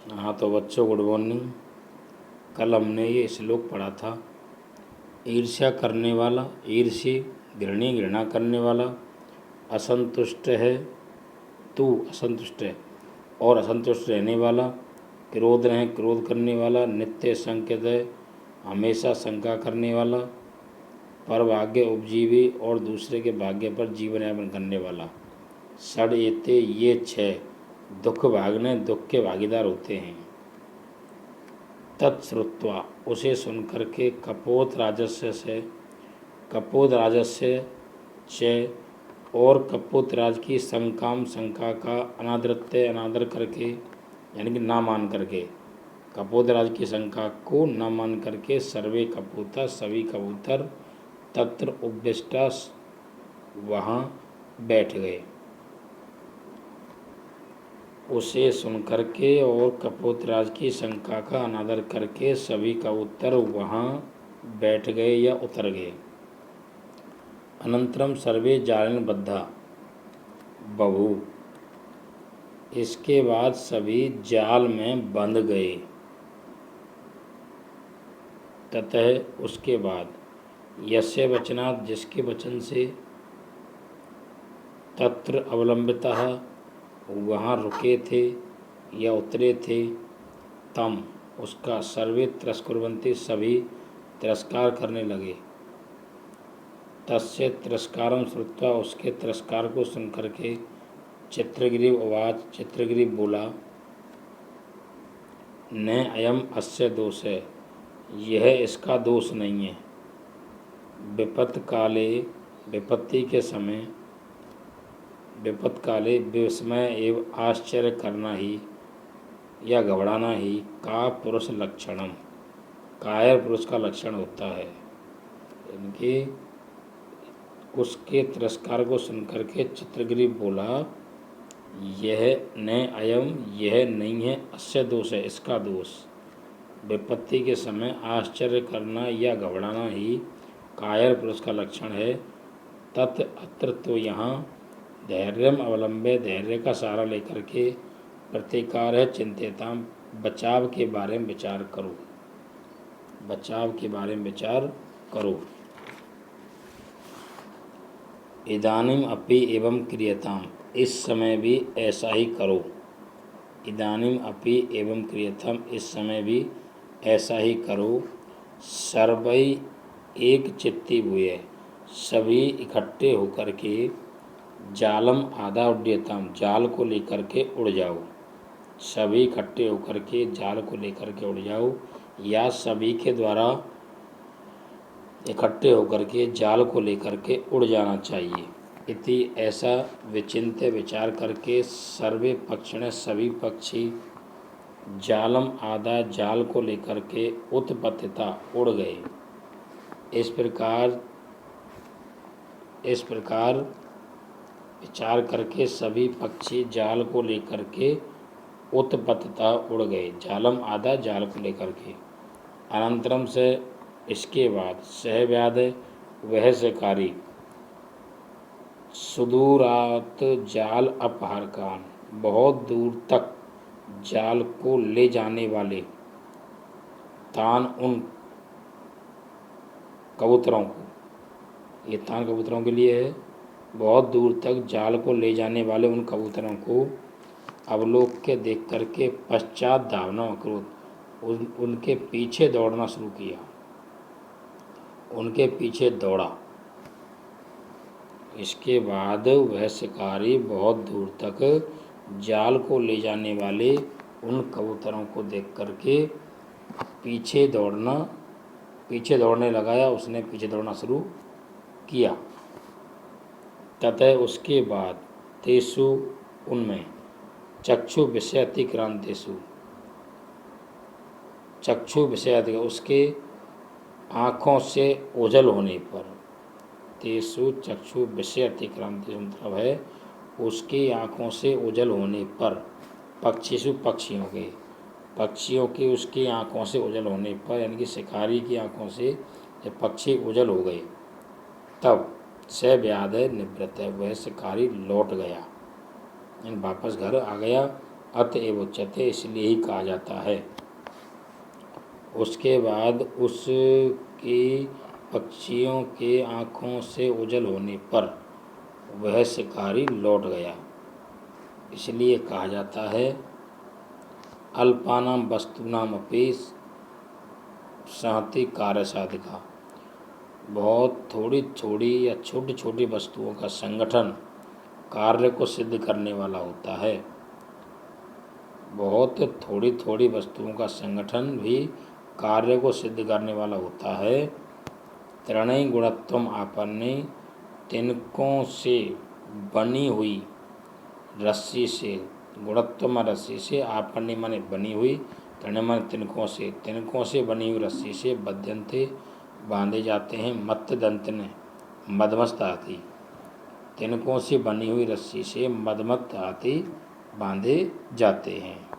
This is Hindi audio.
हाँ तो बच्चों, गुड मॉर्निंग। कल हमने ये श्लोक पढ़ा था। ईर्ष्या करने वाला, ईर्ष्य, घृणी, घृणा करने वाला, असंतुष्ट है, तू असंतुष्ट है और असंतुष्ट रहने वाला, क्रोध है, क्रोध करने वाला, नित्य संकित है, हमेशा शंका करने वाला, पर भाग्य उपजीवी और दूसरे के भाग्य पर जीवन यापन करने वाला। षड्येते, ये छह दुख भागने, दुख के भागीदार होते हैं। तत्श्रुत्वा, उसे सुनकर के, कपोत राजस्य से, कपोत राजस्य च, और कपोत राज की संकाम, शंका का, अनादरत्य, अनादर करके यानी कि ना मान करके, कपोत राज की शंका को न मान करके, सर्वे कपूता, सभी कबूतर, तत्र उपविष्टा, वहाँ बैठ गए। उसे सुन करके और कपोतराज की शंका का अनादर करके सभी कबूतर वहाँ बैठ गए या उतर गए। अनंतरम सर्वे जालन बद्धा बभू, इसके बाद सभी जाल में बंध गए। ततः, उसके बाद, यस्य वचनात्, जिसके वचन से, तत्र अवलंबितः, वहाँ रुके थे या उतरे थे, तम, उसका, सर्वे तिरस्कुर्वन्ति, सभी तिरस्कार करने लगे। तस्य तिरस्कारम श्रुत्वा, उसके तिरस्कार को सुन करके, चित्रगिरि उवाच, चित्रगिरि बोला, न अयम अस्य दोष है, यह इसका दोष नहीं है। विपत्त काले, विपत्ति के समय, विपत्त काले विस्मय एवं आश्चर्य करना ही या घबराना ही का पुरुष लक्षणम, कायर पुरुष का लक्षण होता है। इनके उसके तिरस्कार को सुनकर के चित्रगिरि बोला, यह न अयम, यह नहीं है, अस्य दोष है, इसका दोष। विपत्ति के समय आश्चर्य करना या घबराना ही कायर पुरुष का लक्षण है। तत्, अत्र, तो यहाँ, धैर्यम अवलंबे, धैर्य का सहारा लेकर के, प्रतिकार है, चिंतिताम, बचाव के बारे में विचार करो, बचाव के बारे में विचार करो। इदानीम अपि एवं क्रियताम, इस समय भी ऐसा ही करो। इदानीम अपि एवं क्रियताम, इस समय भी ऐसा ही करो। सर्वै एक चित्ती हुए, सभी इकट्ठे होकर के, जालम आधा उड्डयताम, जाल को लेकर के उड़ जाओ। सभी इकट्ठे होकर के जाल को लेकर के उड़ जाओ, या सभी के द्वारा इकट्ठे होकर के जाल को लेकर के उड़ जाना चाहिए। इति, ऐसा विचिंत्य, विचार करके, सर्वे पक्षिण, सभी पक्षी, जालम आधा, जाल को लेकर के, उत्पतिता, उड़ गए। इस प्रकार विचार करके सभी पक्षी जाल को लेकर के उत्पतिता उड़ गए। जालम आधा, जाल को लेकर के। अनंतरम से, इसके बाद, सह व्याध, वह शिकारी, सुदूरात जाल अपहरकान, बहुत दूर तक जाल को ले जाने वाले, तान, उन कबूतरों को, ये तान कबूतरों के लिए है, बहुत दूर तक जाल को ले जाने वाले उन कबूतरों को अवलोक के, देख करके, पश्चात धावना अक्रोध, उनके पीछे दौड़ना शुरू किया, उनके पीछे दौड़ा। इसके बाद वह शिकारी बहुत दूर तक जाल को ले जाने वाले उन कबूतरों को देख करके पीछे दौड़ने लगाया, उसने पीछे दौड़ना शुरू किया। ततः, उसके बाद, तेसु, उनमें, चक्षु विषय अतिक्रांतेषु, चक्षु विषय, उसके आँखों से ओझल होने पर, तेसु चक्षु विषय अतिक्रांतेषु मतलब है उसकी आँखों से ओझल होने पर, पक्षीसु, पक्षियों के, पक्षियों की उसकी आँखों से ओझल होने पर, यानी कि शिकारी की आँखों से जब पक्षी ओझल हो गए, तब स व्याध निवृत्त, वह शिकारी लौट गया, यानी वापस घर आ गया अतएव उच्यते, इसलिए ही कहा जाता है। उसके बाद उसकी पक्षियों के आँखों से ओझल होने पर वह शिकारी लौट गया, इसलिए कहा जाता है। अल्पानाम वस्तूनाम अपि सहति कार्य साधिका। बहुत थोड़ी थोड़ी या छोटी छोटी वस्तुओं का संगठन कार्य को सिद्ध करने वाला होता है। बहुत थोड़ी थोड़ी वस्तुओं का संगठन भी कार्य को सिद्ध करने वाला होता है। त्रणय गुणत्वम आपन्ने, तिनकों से बनी हुई रस्सी से, गुणत्वम रस्सी से, आपन्ने माने बनी हुई, त्रणय माने तिनकों से बनी हुई रस्सी से बध्यन्ते बांधे जाते हैं। मत्तदंतने मदमस्त हाथी, तिनकों से बनी हुई रस्सी से मदमस्त हाथी बांधे जाते हैं।